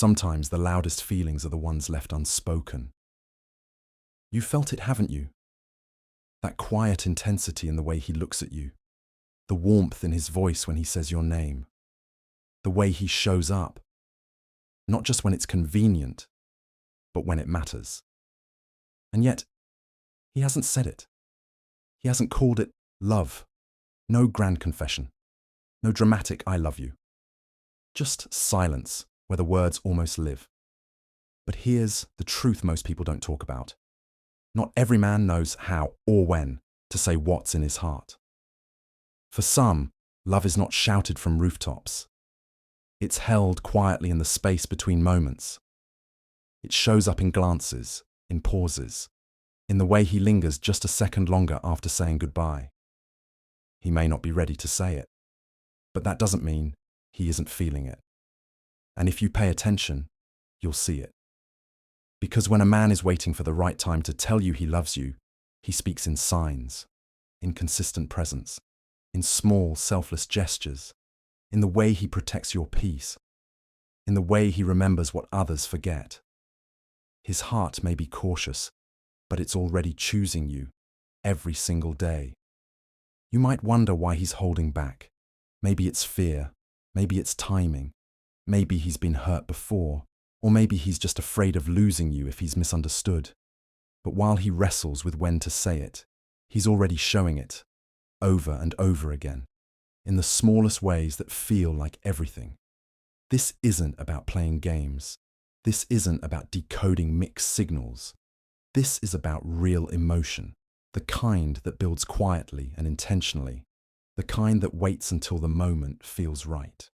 Sometimes the loudest feelings are the ones left unspoken. You felt it, haven't you? That quiet intensity in the way he looks at you, the warmth in his voice when he says your name, the way he shows up, not just when it's convenient, but when it matters. And yet, he hasn't said it. He hasn't called it love. No grand confession. No dramatic I love you. Just silence where the words almost live. But here's the truth most people don't talk about. Not every man knows how or when to say what's in his heart. For some, love is not shouted from rooftops. It's held quietly in the space between moments. It shows up in glances, in pauses, in the way he lingers just a second longer after saying goodbye. He may not be ready to say it, but that doesn't mean he isn't feeling it. And if you pay attention, you'll see it. Because when a man is waiting for the right time to tell you he loves you, he speaks in signs, in consistent presence, in small, selfless gestures, in the way he protects your peace, in the way he remembers what others forget. His heart may be cautious, but it's already choosing you every single day. You might wonder why he's holding back. Maybe it's fear, maybe it's timing, maybe he's been hurt before, or maybe he's just afraid of losing you if he's misunderstood. But while he wrestles with when to say it, he's already showing it, over and over again, in the smallest ways that feel like everything. This isn't about playing games. This isn't about decoding mixed signals. This is about real emotion, the kind that builds quietly and intentionally, the kind that waits until the moment feels right.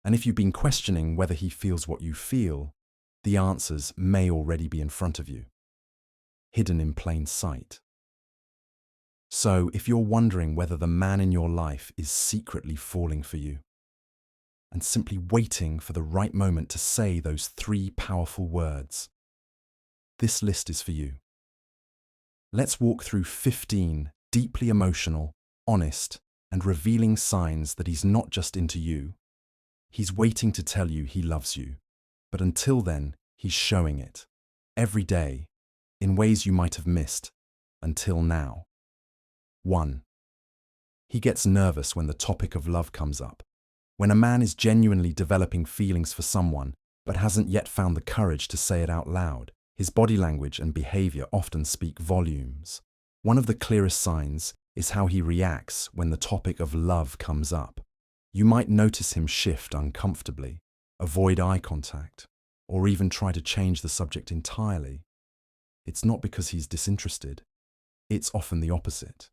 And if you've been questioning whether he feels what you feel, the answers may already be in front of you, hidden in plain sight. So if you're wondering whether the man in your life is secretly falling for you, and simply waiting for the right moment to say those 3 powerful words, this list is for you. Let's walk through 15 deeply emotional, honest, and revealing signs that he's not just into you. He's waiting to tell you he loves you, but until then, he's showing it, every day, in ways you might have missed, until now. 1. He gets nervous when the topic of love comes up. When a man is genuinely developing feelings for someone, but hasn't yet found the courage to say it out loud, his body language and behavior often speak volumes. One of the clearest signs is how he reacts when the topic of love comes up. You might notice him shift uncomfortably, avoid eye contact, or even try to change the subject entirely. It's not because he's disinterested. It's often the opposite.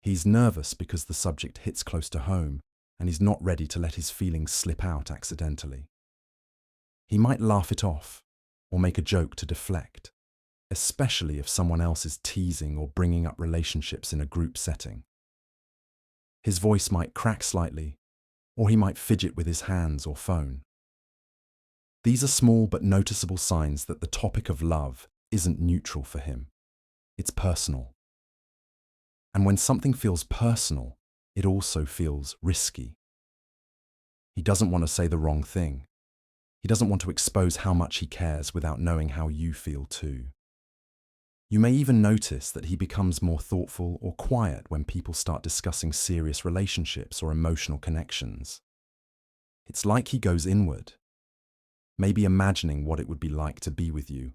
He's nervous because the subject hits close to home, and he's not ready to let his feelings slip out accidentally. He might laugh it off, or make a joke to deflect, especially if someone else is teasing or bringing up relationships in a group setting. His voice might crack slightly, or he might fidget with his hands or phone. These are small but noticeable signs that the topic of love isn't neutral for him. It's personal. And when something feels personal, it also feels risky. He doesn't want to say the wrong thing. He doesn't want to expose how much he cares without knowing how you feel too. You may even notice that he becomes more thoughtful or quiet when people start discussing serious relationships or emotional connections. It's like he goes inward, maybe imagining what it would be like to be with you,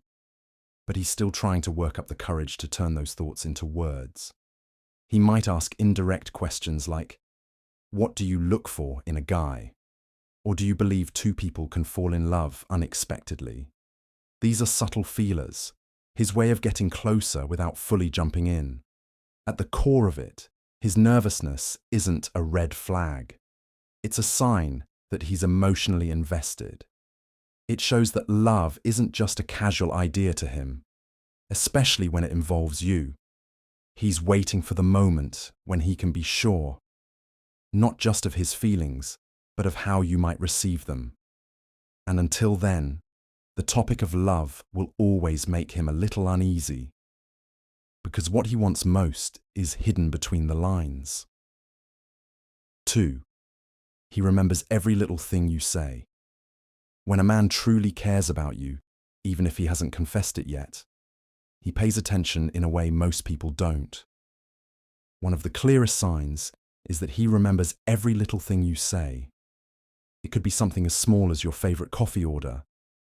but he's still trying to work up the courage to turn those thoughts into words. He might ask indirect questions like, "What do you look for in a guy?" Or "Do you believe 2 people can fall in love unexpectedly?" These are subtle feelers, his way of getting closer without fully jumping in. At the core of it, his nervousness isn't a red flag. It's a sign that he's emotionally invested. It shows that love isn't just a casual idea to him, especially when it involves you. He's waiting for the moment when he can be sure, not just of his feelings, but of how you might receive them. And until then, the topic of love will always make him a little uneasy, because what he wants most is hidden between the lines. 2. He remembers every little thing you say. When a man truly cares about you, even if he hasn't confessed it yet, he pays attention in a way most people don't. One of the clearest signs is that he remembers every little thing you say. It could be something as small as your favorite coffee order,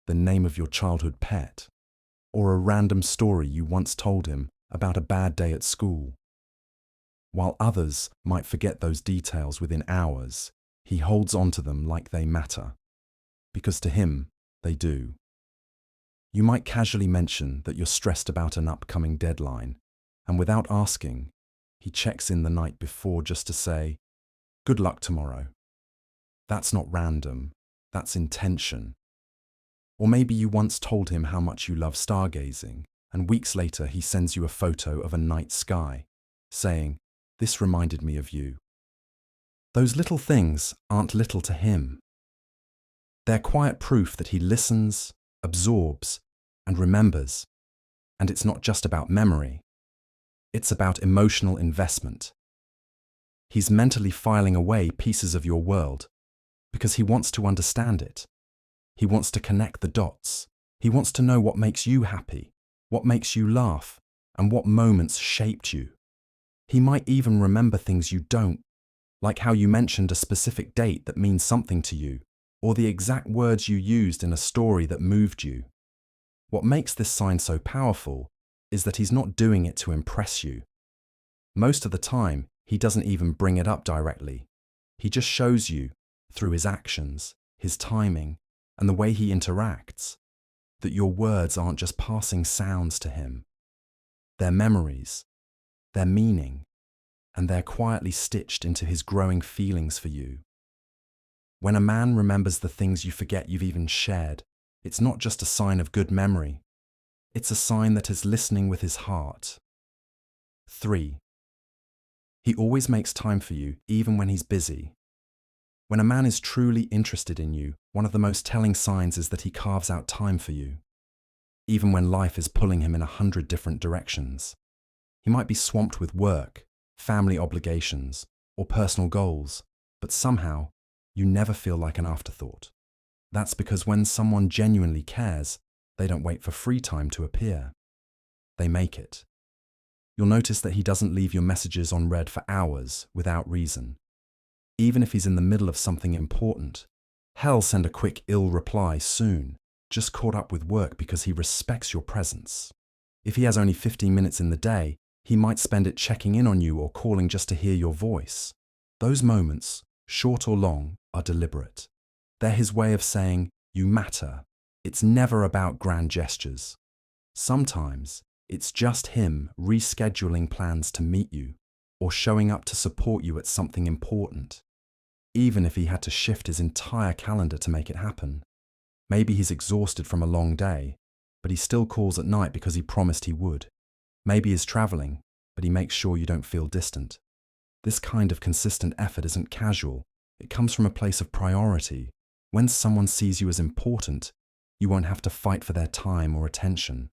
the name of your childhood pet, or a random story you once told him about a bad day at school. While others might forget those details within hours, he holds on to them like they matter, because to him, they do. You might casually mention that you're stressed about an upcoming deadline, and without asking, he checks in the night before just to say, "Good luck tomorrow." That's not random, that's intention. Or maybe you once told him how much you love stargazing, and weeks later he sends you a photo of a night sky, saying, "This reminded me of you." Those little things aren't little to him. They're quiet proof that he listens, absorbs, and remembers. And it's not just about memory. It's about emotional investment. He's mentally filing away pieces of your world because he wants to understand it. He wants to connect the dots. He wants to know what makes you happy, what makes you laugh, and what moments shaped you. He might even remember things you don't, like how you mentioned a specific date that means something to you, or the exact words you used in a story that moved you. What makes this sign so powerful is that he's not doing it to impress you. Most of the time, he doesn't even bring it up directly. He just shows you, through his actions, his timing, and the way he interacts, that your words aren't just passing sounds to him. They're memories, they're meaning, and they're quietly stitched into his growing feelings for you. When a man remembers the things you forget you've even shared, it's not just a sign of good memory. It's a sign that he's listening with his heart. 3. He always makes time for you, even when he's busy. When a man is truly interested in you, one of the most telling signs is that he carves out time for you, even when life is pulling him in 100 different directions. He might be swamped with work, family obligations, or personal goals, but somehow, you never feel like an afterthought. That's because when someone genuinely cares, they don't wait for free time to appear. They make it. You'll notice that he doesn't leave your messages on read for hours without reason. Even if he's in the middle of something important, he'll send a quick ill reply soon, just caught up with work because he respects your presence. If he has only 15 minutes in the day, he might spend it checking in on you or calling just to hear your voice. Those moments, short or long, are deliberate. They're his way of saying, "You matter." It's never about grand gestures. Sometimes, it's just him rescheduling plans to meet you or showing up to support you at something important, even if he had to shift his entire calendar to make it happen. Maybe he's exhausted from a long day, but he still calls at night because he promised he would. Maybe he's traveling, but he makes sure you don't feel distant. This kind of consistent effort isn't casual. It comes from a place of priority. When someone sees you as important, you won't have to fight for their time or attention.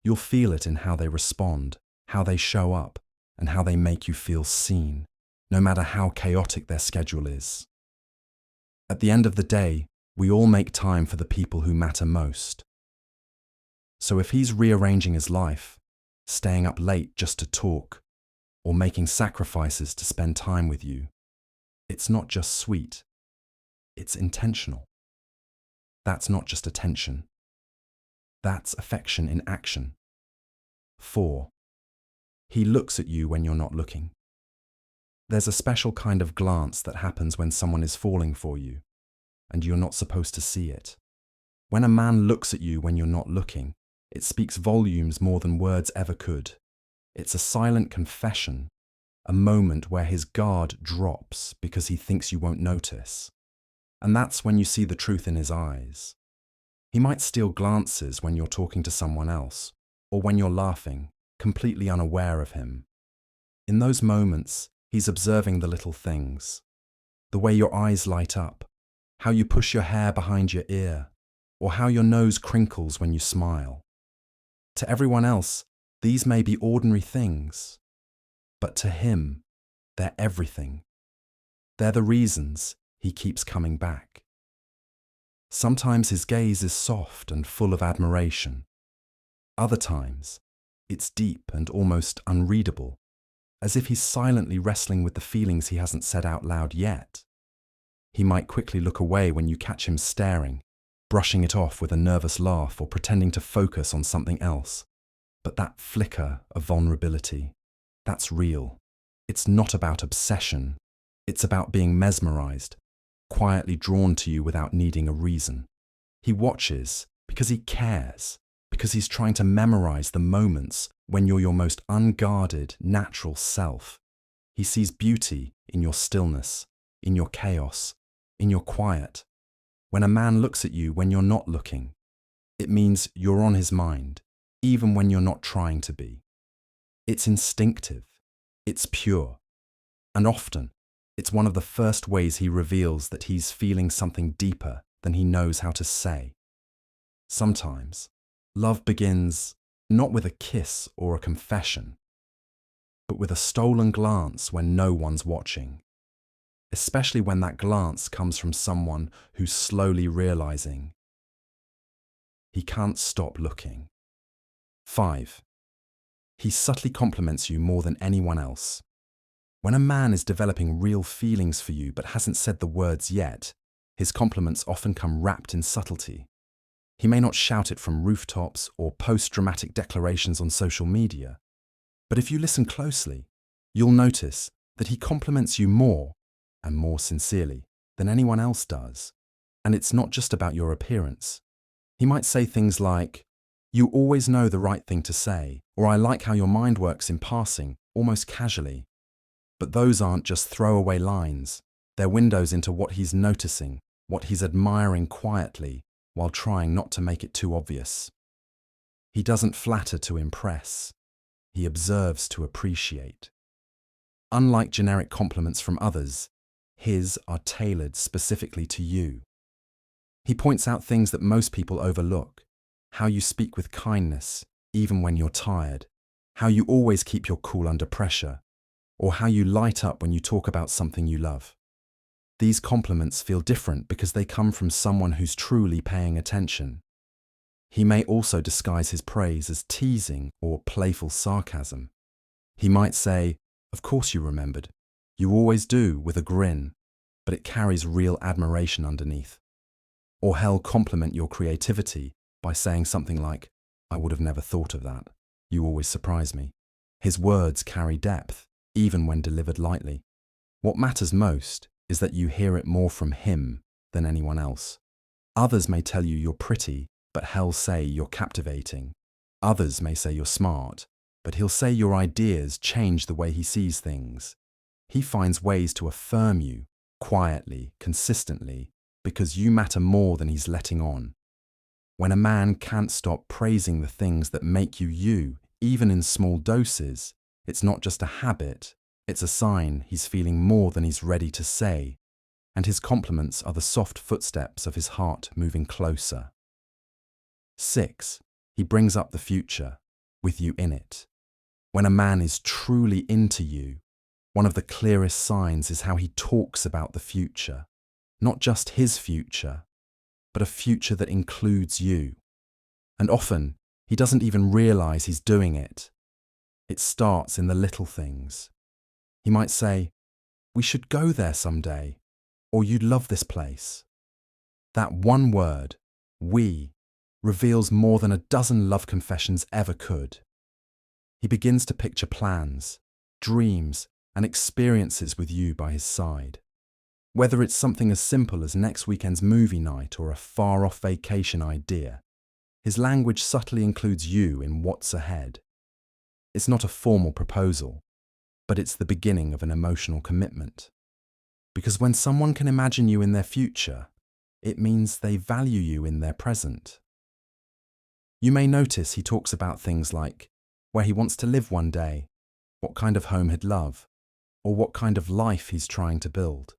You'll feel it in how they respond, how they show up, and how they make you feel seen, no matter how chaotic their schedule is. At the end of the day, we all make time for the people who matter most. So if he's rearranging his life, staying up late just to talk, or making sacrifices to spend time with you, it's not just sweet, it's intentional. That's not just attention. That's affection in action. 4. He looks at you when you're not looking. There's a special kind of glance that happens when someone is falling for you, and you're not supposed to see it. When a man looks at you when you're not looking, it speaks volumes more than words ever could. It's a silent confession, a moment where his guard drops because he thinks you won't notice. And that's when you see the truth in his eyes. He might steal glances when you're talking to someone else, or when you're laughing, completely unaware of him. In those moments, he's observing the little things. The way your eyes light up, how you push your hair behind your ear, or how your nose crinkles when you smile. To everyone else, these may be ordinary things, but to him, they're everything. They're the reasons he keeps coming back. Sometimes his gaze is soft and full of admiration. Other times, it's deep and almost unreadable, as if he's silently wrestling with the feelings he hasn't said out loud yet. He might quickly look away when you catch him staring, brushing it off with a nervous laugh or pretending to focus on something else. But that flicker of vulnerability, that's real. It's not about obsession. It's about being mesmerized, quietly drawn to you without needing a reason. He watches because he cares, because he's trying to memorize the moments when you're your most unguarded, natural self. He sees beauty in your stillness, in your chaos, in your quiet. When a man looks at you when you're not looking, it means you're on his mind, even when you're not trying to be. It's instinctive, it's pure, and often it's one of the first ways he reveals that he's feeling something deeper than he knows how to say. Sometimes, love begins not with a kiss or a confession, but with a stolen glance when no one's watching, especially when that glance comes from someone who's slowly realizing he can't stop looking. 5. He subtly compliments you more than anyone else. When a man is developing real feelings for you but hasn't said the words yet, his compliments often come wrapped in subtlety. He may not shout it from rooftops or post dramatic declarations on social media, but if you listen closely, you'll notice that he compliments you more, and more sincerely, than anyone else does. And it's not just about your appearance. He might say things like, "You always know the right thing to say," or "I like how your mind works," in passing, almost casually. But those aren't just throwaway lines. They're windows into what he's noticing, what he's admiring quietly, while trying not to make it too obvious. He doesn't flatter to impress. He observes to appreciate. Unlike generic compliments from others, his are tailored specifically to you. He points out things that most people overlook: how you speak with kindness, even when you're tired, how you always keep your cool under pressure, or how you light up when you talk about something you love. These compliments feel different because they come from someone who's truly paying attention. He may also disguise his praise as teasing or playful sarcasm. He might say, "Of course you remembered. You always do," with a grin, but it carries real admiration underneath. Or he'll compliment your creativity by saying something like, "I would have never thought of that. You always surprise me." His words carry depth, even when delivered lightly. What matters most is that you hear it more from him than anyone else. Others may tell you you're pretty, but he'll say you're captivating. Others may say you're smart, but he'll say your ideas change the way he sees things. He finds ways to affirm you, quietly, consistently, because you matter more than he's letting on. When a man can't stop praising the things that make you you, even in small doses, it's not just a habit, it's a sign he's feeling more than he's ready to say, and his compliments are the soft footsteps of his heart moving closer. 6. He brings up the future, with you in it. When a man is truly into you, one of the clearest signs is how he talks about the future. Not just his future, but a future that includes you. And often, he doesn't even realize he's doing it. It starts in the little things. He might say, "We should go there someday," or "You'd love this place." That one word, "we," reveals more than a dozen love confessions ever could. He begins to picture plans, dreams, and experiences with you by his side. Whether it's something as simple as next weekend's movie night or a far-off vacation idea, his language subtly includes you in what's ahead. It's not a formal proposal, but it's the beginning of an emotional commitment. Because when someone can imagine you in their future, it means they value you in their present. You may notice he talks about things like where he wants to live one day, what kind of home he'd love, or what kind of life he's trying to build.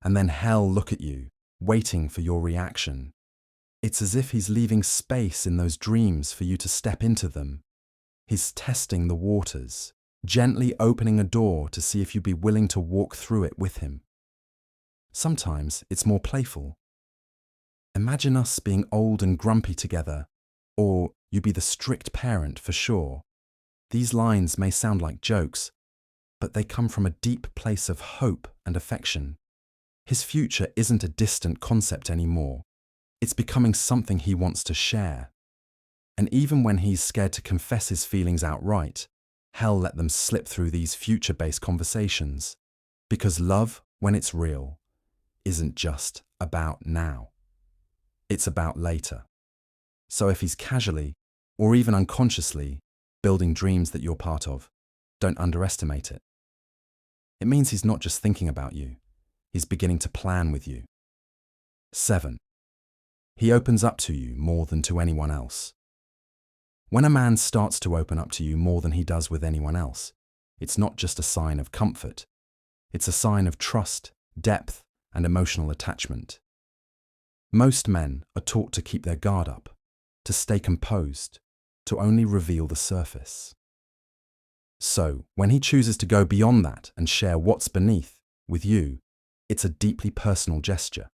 And then he'll look at you, waiting for your reaction. It's as if he's leaving space in those dreams for you to step into them. He's testing the waters, gently opening a door to see if you'd be willing to walk through it with him. Sometimes it's more playful. Imagine us being old and grumpy together, or you be the strict parent for sure. These lines may sound like jokes, but they come from a deep place of hope and affection. His future isn't a distant concept anymore. It's becoming something he wants to share. And even when he's scared to confess his feelings outright, hell, let them slip through these future-based conversations. Because love, when it's real, isn't just about now. It's about later. So if he's casually, or even unconsciously, building dreams that you're part of, don't underestimate it. It means he's not just thinking about you, he's beginning to plan with you. 7. He opens up to you more than to anyone else. When a man starts to open up to you more than he does with anyone else, it's not just a sign of comfort. It's a sign of trust, depth, and emotional attachment. Most men are taught to keep their guard up, to stay composed, to only reveal the surface. So, when he chooses to go beyond that and share what's beneath with you, it's a deeply personal gesture.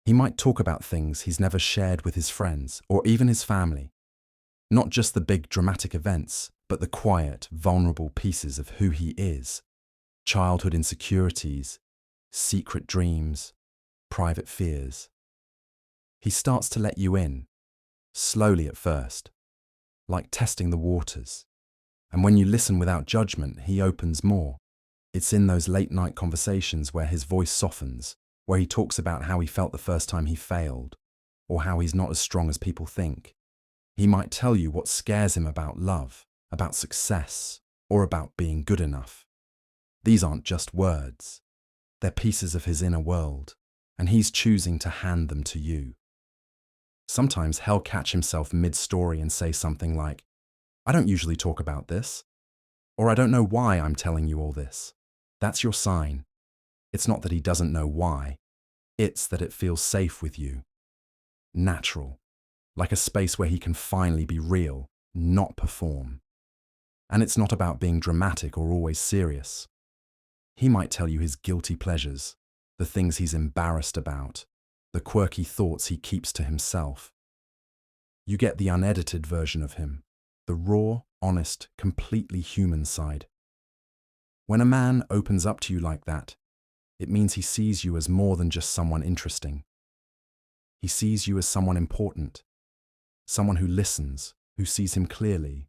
He might talk about things he's never shared with his friends or even his family. Not just the big dramatic events, but the quiet, vulnerable pieces of who he is. Childhood insecurities, secret dreams, private fears. He starts to let you in, slowly at first, like testing the waters. And when you listen without judgment, he opens more. It's in those late-night conversations where his voice softens, where he talks about how he felt the first time he failed, or how he's not as strong as people think. He might tell you what scares him about love, about success, or about being good enough. These aren't just words. They're pieces of his inner world, and he's choosing to hand them to you. Sometimes he'll catch himself mid-story and say something like, "I don't usually talk about this," or "I don't know why I'm telling you all this." That's your sign. It's not that he doesn't know why. It's that it feels safe with you. Natural. Like a space where he can finally be real, not perform. And it's not about being dramatic or always serious. He might tell you his guilty pleasures, the things he's embarrassed about, the quirky thoughts he keeps to himself. You get the unedited version of him, the raw, honest, completely human side. When a man opens up to you like that, it means he sees you as more than just someone interesting. He sees you as someone important, someone who listens, who sees him clearly,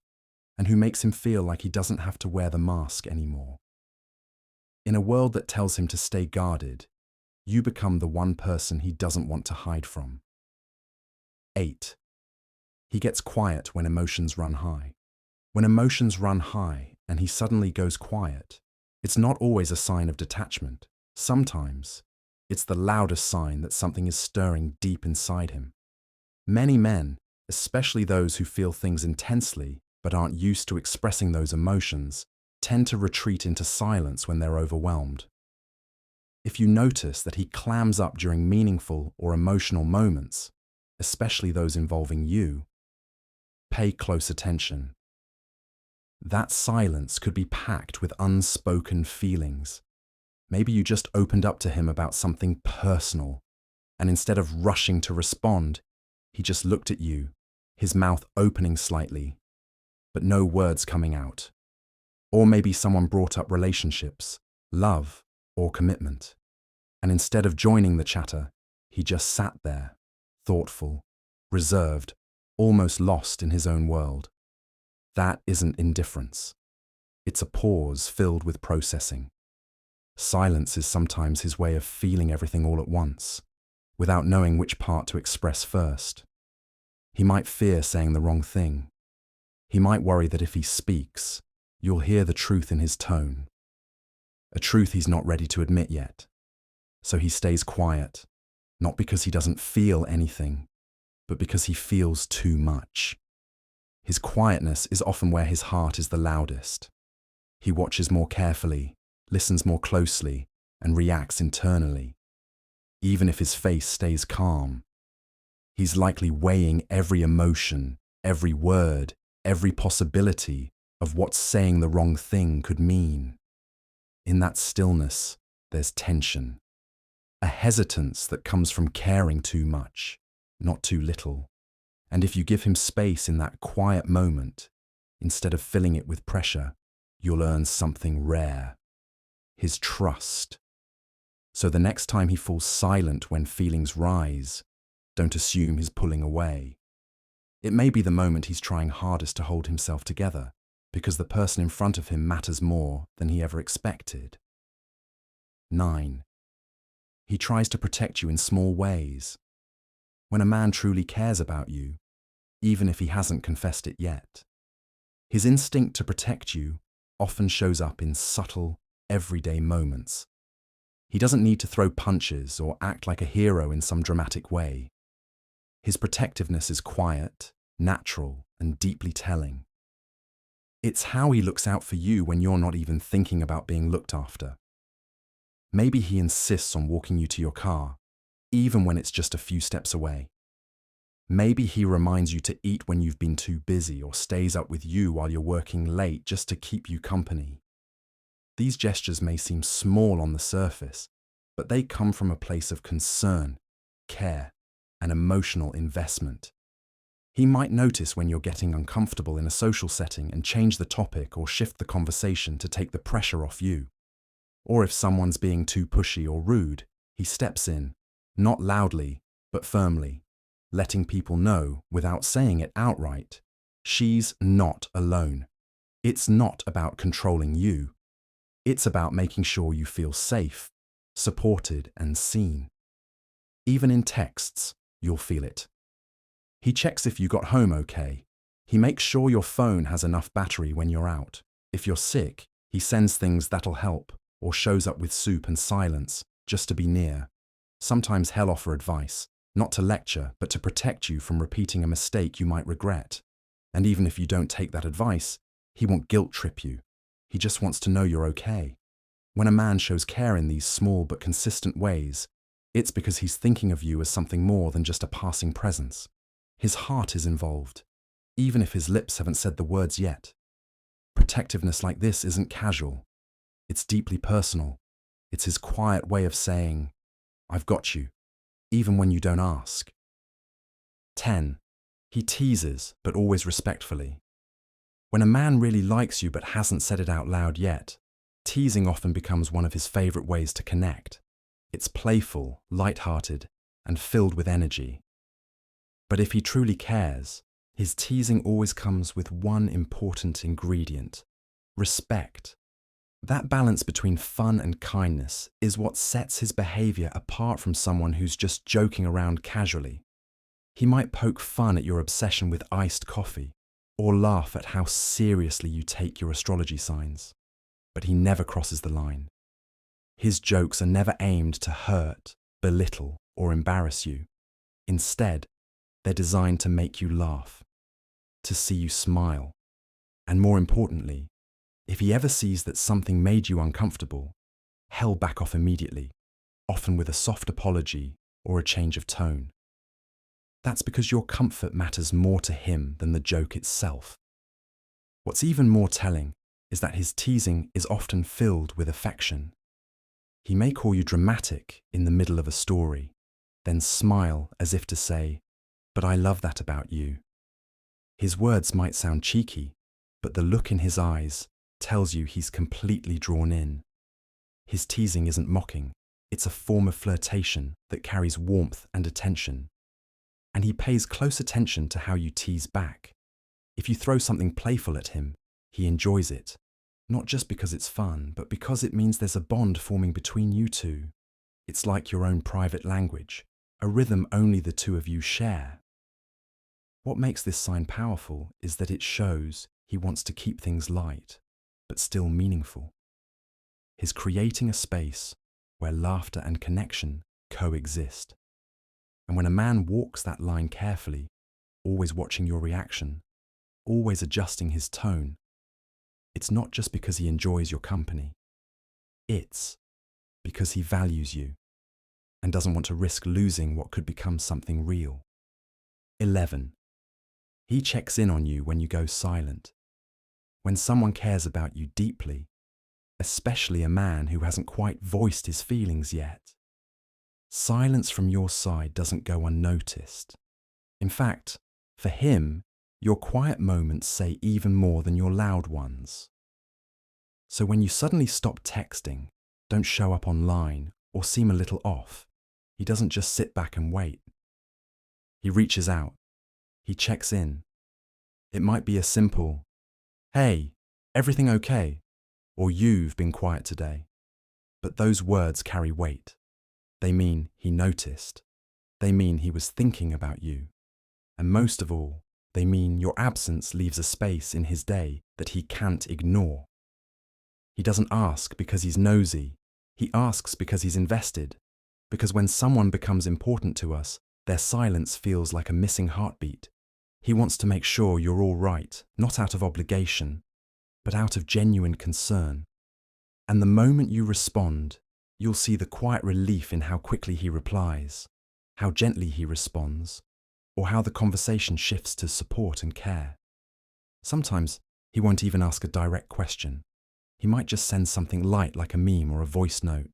and who makes him feel like he doesn't have to wear the mask anymore. In a world that tells him to stay guarded, you become the one person he doesn't want to hide from. 8. He gets quiet when emotions run high. When emotions run high and he suddenly goes quiet, it's not always a sign of detachment. Sometimes, it's the loudest sign that something is stirring deep inside him. Many men, especially those who feel things intensely but aren't used to expressing those emotions, tend to retreat into silence when they're overwhelmed. If you notice that he clams up during meaningful or emotional moments, especially those involving you, pay close attention. That silence could be packed with unspoken feelings. Maybe you just opened up to him about something personal, and instead of rushing to respond, he just looked at you, his mouth opening slightly, but no words coming out. Or maybe someone brought up relationships, love, or commitment. And instead of joining the chatter, he just sat there, thoughtful, reserved, almost lost in his own world. That isn't indifference. It's a pause filled with processing. Silence is sometimes his way of feeling everything all at once, without knowing which part to express first. He might fear saying the wrong thing. He might worry that if he speaks, you'll hear the truth in his tone. A truth he's not ready to admit yet. So he stays quiet, not because he doesn't feel anything, but because he feels too much. His quietness is often where his heart is the loudest. He watches more carefully, listens more closely, and reacts internally. Even if his face stays calm, he's likely weighing every emotion, every word, every possibility of what saying the wrong thing could mean. In that stillness, there's tension, a hesitance that comes from caring too much, not too little. And if you give him space in that quiet moment, instead of filling it with pressure, you'll earn something rare: his trust. So the next time he falls silent when feelings rise, don't assume he's pulling away. It may be the moment he's trying hardest to hold himself together, because the person in front of him matters more than he ever expected. 9. He tries to protect you in small ways. When a man truly cares about you, even if he hasn't confessed it yet, his instinct to protect you often shows up in subtle, everyday moments. He doesn't need to throw punches or act like a hero in some dramatic way. His protectiveness is quiet, natural, and deeply telling. It's how he looks out for you when you're not even thinking about being looked after. Maybe he insists on walking you to your car, even when it's just a few steps away. Maybe he reminds you to eat when you've been too busy, or stays up with you while you're working late just to keep you company. These gestures may seem small on the surface, but they come from a place of concern, care, and emotional investment. He might notice when you're getting uncomfortable in a social setting and change the topic or shift the conversation to take the pressure off you. Or if someone's being too pushy or rude, he steps in, not loudly, but firmly, letting people know, without saying it outright, she's not alone. It's not about controlling you. It's about making sure you feel safe, supported, and seen. Even in texts, you'll feel it. He checks if you got home okay. He makes sure your phone has enough battery when you're out. If you're sick, he sends things that'll help, or shows up with soup and silence, just to be near. Sometimes he'll offer advice, not to lecture, but to protect you from repeating a mistake you might regret. And even if you don't take that advice, he won't guilt trip you. He just wants to know you're okay. When a man shows care in these small but consistent ways, it's because he's thinking of you as something more than just a passing presence. His heart is involved, even if his lips haven't said the words yet. Protectiveness like this isn't casual. It's deeply personal. It's his quiet way of saying, "I've got you," even when you don't ask. 10. He teases, but always respectfully. When a man really likes you but hasn't said it out loud yet, teasing often becomes one of his favorite ways to connect. It's playful, light-hearted, and filled with energy. But if he truly cares, his teasing always comes with one important ingredient: respect. That balance between fun and kindness is what sets his behavior apart from someone who's just joking around casually. He might poke fun at your obsession with iced coffee, or laugh at how seriously you take your astrology signs, but he never crosses the line. His jokes are never aimed to hurt, belittle, or embarrass you. Instead, they're designed to make you laugh, to see you smile, and more importantly, if he ever sees that something made you uncomfortable, he'll back off immediately, often with a soft apology or a change of tone. That's because your comfort matters more to him than the joke itself. What's even more telling is that his teasing is often filled with affection. He may call you dramatic in the middle of a story, then smile as if to say, "But I love that about you." His words might sound cheeky, but the look in his eyes tells you he's completely drawn in. His teasing isn't mocking, it's a form of flirtation that carries warmth and attention. And he pays close attention to how you tease back. If you throw something playful at him, he enjoys it, not just because it's fun, but because it means there's a bond forming between you two. It's like your own private language, a rhythm only the two of you share. What makes this sign powerful is that it shows he wants to keep things light, but still meaningful. He's creating a space where laughter and connection coexist. And when a man walks that line carefully, always watching your reaction, always adjusting his tone, it's not just because he enjoys your company. It's because he values you and doesn't want to risk losing what could become something real. 11. He checks in on you when you go silent. When someone cares about you deeply, especially a man who hasn't quite voiced his feelings yet, silence from your side doesn't go unnoticed. In fact, for him, your quiet moments say even more than your loud ones. So when you suddenly stop texting, don't show up online, or seem a little off, he doesn't just sit back and wait. He reaches out. He checks in. It might be a simple, "Hey, everything okay?" or "You've been quiet today." But those words carry weight. They mean he noticed. They mean he was thinking about you. And most of all, they mean your absence leaves a space in his day that he can't ignore. He doesn't ask because he's nosy. He asks because he's invested. Because when someone becomes important to us, their silence feels like a missing heartbeat. He wants to make sure you're all right, not out of obligation, but out of genuine concern. And the moment you respond, you'll see the quiet relief in how quickly he replies, how gently he responds, or how the conversation shifts to support and care. Sometimes he won't even ask a direct question. He might just send something light like a meme or a voice note,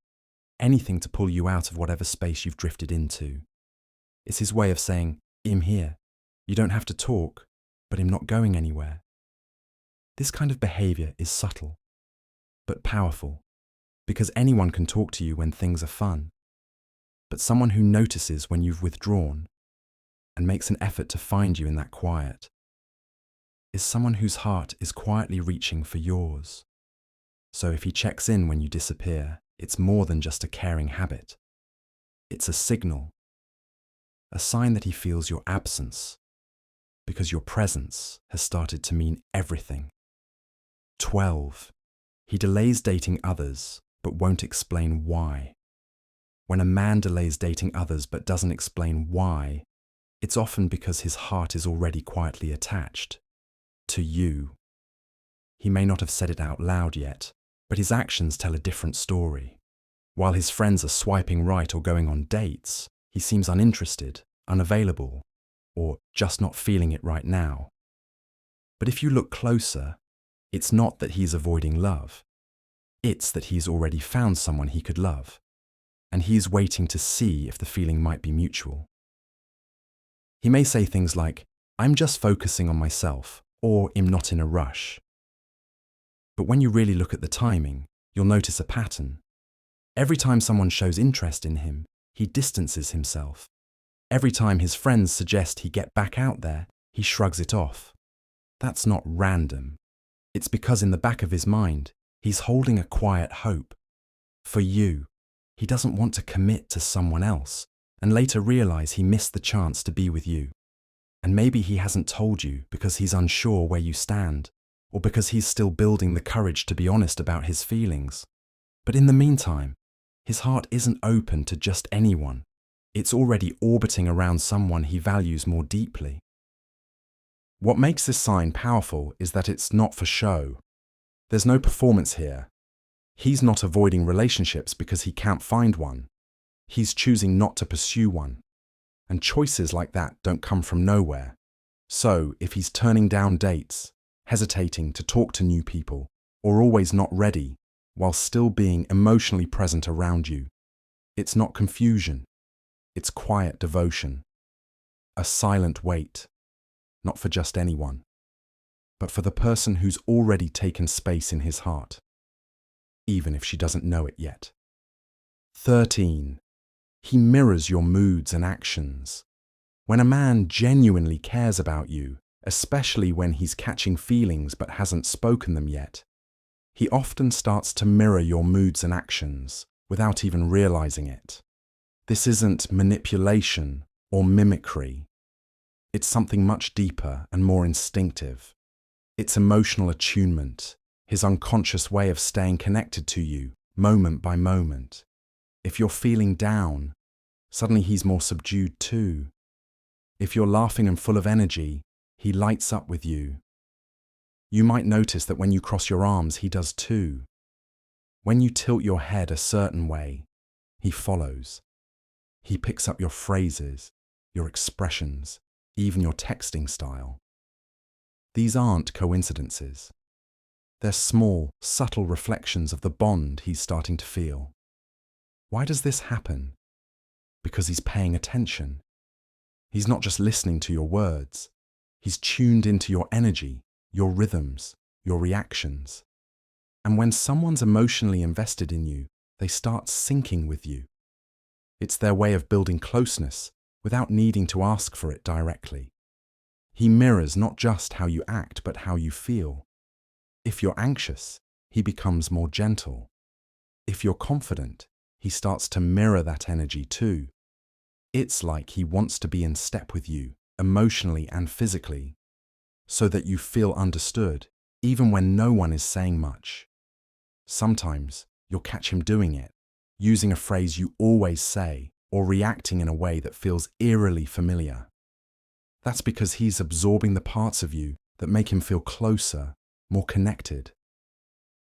anything to pull you out of whatever space you've drifted into. It's his way of saying, "I'm here. You don't have to talk, but I'm not going anywhere." This kind of behavior is subtle, but powerful, because anyone can talk to you when things are fun. But someone who notices when you've withdrawn and makes an effort to find you in that quiet is someone whose heart is quietly reaching for yours. So if he checks in when you disappear, it's more than just a caring habit. It's a signal, a sign that he feels your absence, because your presence has started to mean everything. 12. He delays dating others, but won't explain why. When a man delays dating others but doesn't explain why, it's often because his heart is already quietly attached to you. He may not have said it out loud yet, but his actions tell a different story. While his friends are swiping right or going on dates, he seems uninterested, unavailable, or just not feeling it right now. But if you look closer, it's not that he's avoiding love. It's that he's already found someone he could love, and he's waiting to see if the feeling might be mutual. He may say things like, "I'm just focusing on myself," or "I'm not in a rush." But when you really look at the timing, you'll notice a pattern. Every time someone shows interest in him, he distances himself. Every time his friends suggest he get back out there, he shrugs it off. That's not random. It's because in the back of his mind, he's holding a quiet hope. For you, he doesn't want to commit to someone else and later realize he missed the chance to be with you. And maybe he hasn't told you because he's unsure where you stand, or because he's still building the courage to be honest about his feelings. But in the meantime, his heart isn't open to just anyone. It's already orbiting around someone he values more deeply. What makes this sign powerful is that it's not for show. There's no performance here. He's not avoiding relationships because he can't find one. He's choosing not to pursue one. And choices like that don't come from nowhere. So if he's turning down dates, hesitating to talk to new people, or always not ready, while still being emotionally present around you, it's not confusion. It's quiet devotion. A silent wait, not for just anyone, but for the person who's already taken space in his heart, even if she doesn't know it yet. 13. He mirrors your moods and actions. When a man genuinely cares about you, especially when he's catching feelings but hasn't spoken them yet, he often starts to mirror your moods and actions without even realizing it. This isn't manipulation or mimicry. It's something much deeper and more instinctive. It's emotional attunement, his unconscious way of staying connected to you, moment by moment. If you're feeling down, suddenly he's more subdued too. If you're laughing and full of energy, he lights up with you. You might notice that when you cross your arms, he does too. When you tilt your head a certain way, he follows. He picks up your phrases, your expressions, even your texting style. These aren't coincidences. They're small, subtle reflections of the bond he's starting to feel. Why does this happen? Because he's paying attention. He's not just listening to your words. He's tuned into your energy, your rhythms, your reactions. And when someone's emotionally invested in you, they start syncing with you. It's their way of building closeness without needing to ask for it directly. He mirrors not just how you act, but how you feel. If you're anxious, he becomes more gentle. If you're confident, he starts to mirror that energy too. It's like he wants to be in step with you, emotionally and physically, so that you feel understood, even when no one is saying much. Sometimes you'll catch him doing it, using a phrase you always say, or reacting in a way that feels eerily familiar. That's because he's absorbing the parts of you that make him feel closer, more connected.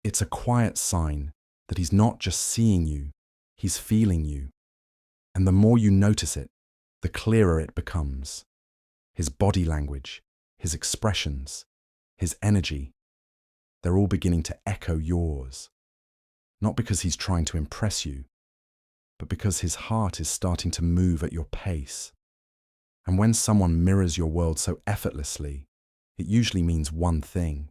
It's a quiet sign that he's not just seeing you, he's feeling you. And the more you notice it, the clearer it becomes. His body language, his expressions, his energy, they're all beginning to echo yours. Not because he's trying to impress you, but because his heart is starting to move at your pace. And when someone mirrors your world so effortlessly, it usually means one thing.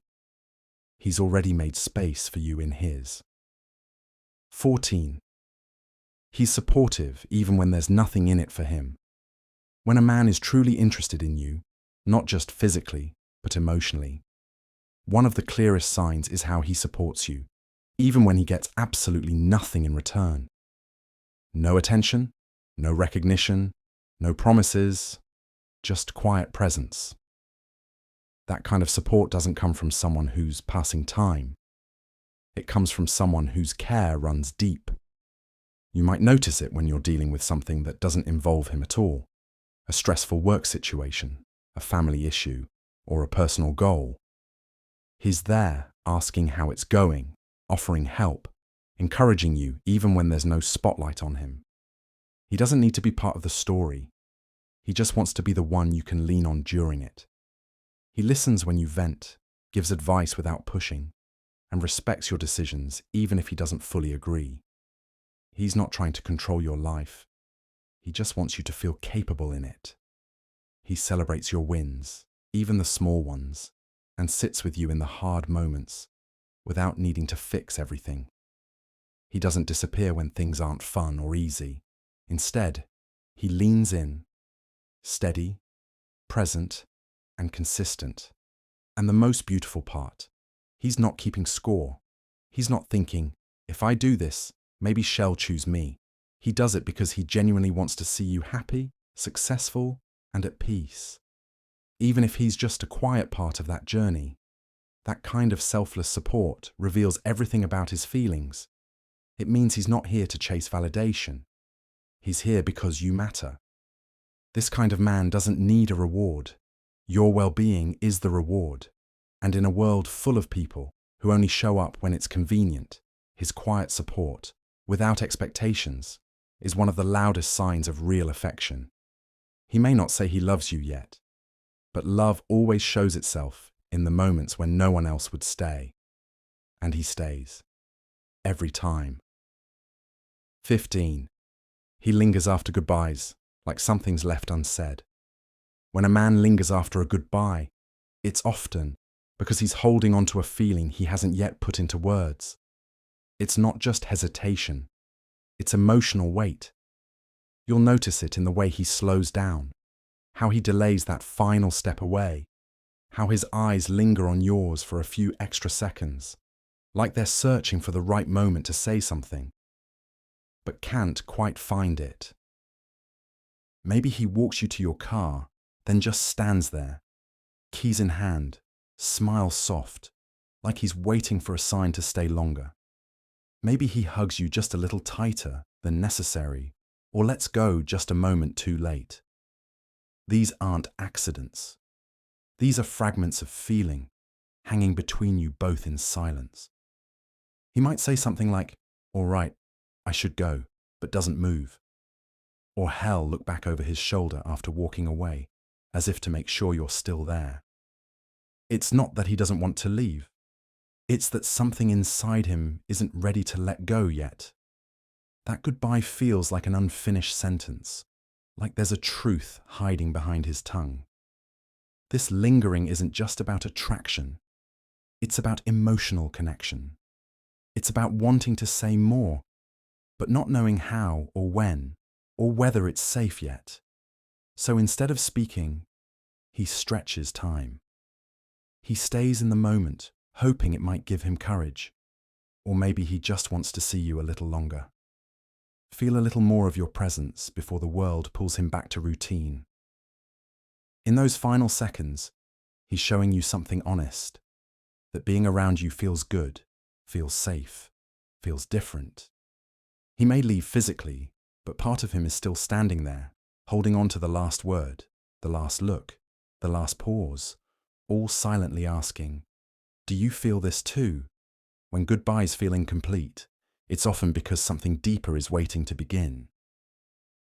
He's already made space for you in his. 14. He's supportive even when there's nothing in it for him. When a man is truly interested in you, not just physically, but emotionally, one of the clearest signs is how he supports you, even when he gets absolutely nothing in return. No attention, no recognition, no promises, just quiet presence. That kind of support doesn't come from someone who's passing time. It comes from someone whose care runs deep. You might notice it when you're dealing with something that doesn't involve him at all. A stressful work situation, a family issue, or a personal goal. He's there asking how it's going, offering help, encouraging you even when there's no spotlight on him. He doesn't need to be part of the story. He just wants to be the one you can lean on during it. He listens when you vent, gives advice without pushing, and respects your decisions even if he doesn't fully agree. He's not trying to control your life. He just wants you to feel capable in it. He celebrates your wins, even the small ones, and sits with you in the hard moments without needing to fix everything. He doesn't disappear when things aren't fun or easy. Instead, he leans in, steady, present, and consistent. And the most beautiful part, he's not keeping score. He's not thinking, if I do this, maybe she'll choose me. He does it because he genuinely wants to see you happy, successful, and at peace. Even if he's just a quiet part of that journey, that kind of selfless support reveals everything about his feelings. It means he's not here to chase validation. He's here because you matter. This kind of man doesn't need a reward. Your well-being is the reward. And in a world full of people who only show up when it's convenient, his quiet support, without expectations, is one of the loudest signs of real affection. He may not say he loves you yet, but love always shows itself in the moments when no one else would stay. And he stays. Every time. 15. He lingers after goodbyes, like something's left unsaid. When a man lingers after a goodbye, it's often because he's holding on to a feeling he hasn't yet put into words. It's not just hesitation, it's emotional weight. You'll notice it in the way he slows down, how he delays that final step away, how his eyes linger on yours for a few extra seconds, like they're searching for the right moment to say something, but can't quite find it. Maybe he walks you to your car, then just stands there, keys in hand, smile soft, like he's waiting for a sign to stay longer. Maybe he hugs you just a little tighter than necessary, or lets go just a moment too late. These aren't accidents. These are fragments of feeling, hanging between you both in silence. He might say something like, "All right, I should go," but doesn't move. Or hell, look back over his shoulder after walking away, as if to make sure you're still there. It's not that he doesn't want to leave. It's that something inside him isn't ready to let go yet. That goodbye feels like an unfinished sentence, like there's a truth hiding behind his tongue. This lingering isn't just about attraction. It's about emotional connection. It's about wanting to say more, but not knowing how or when, or whether it's safe yet. So instead of speaking, he stretches time. He stays in the moment, hoping it might give him courage. Or maybe he just wants to see you a little longer. Feel a little more of your presence before the world pulls him back to routine. In those final seconds, he's showing you something honest, that being around you feels good, feels safe, feels different. He may leave physically, but part of him is still standing there, holding on to the last word, the last look, the last pause, all silently asking, "Do you feel this too?" When goodbyes feel incomplete, it's often because something deeper is waiting to begin.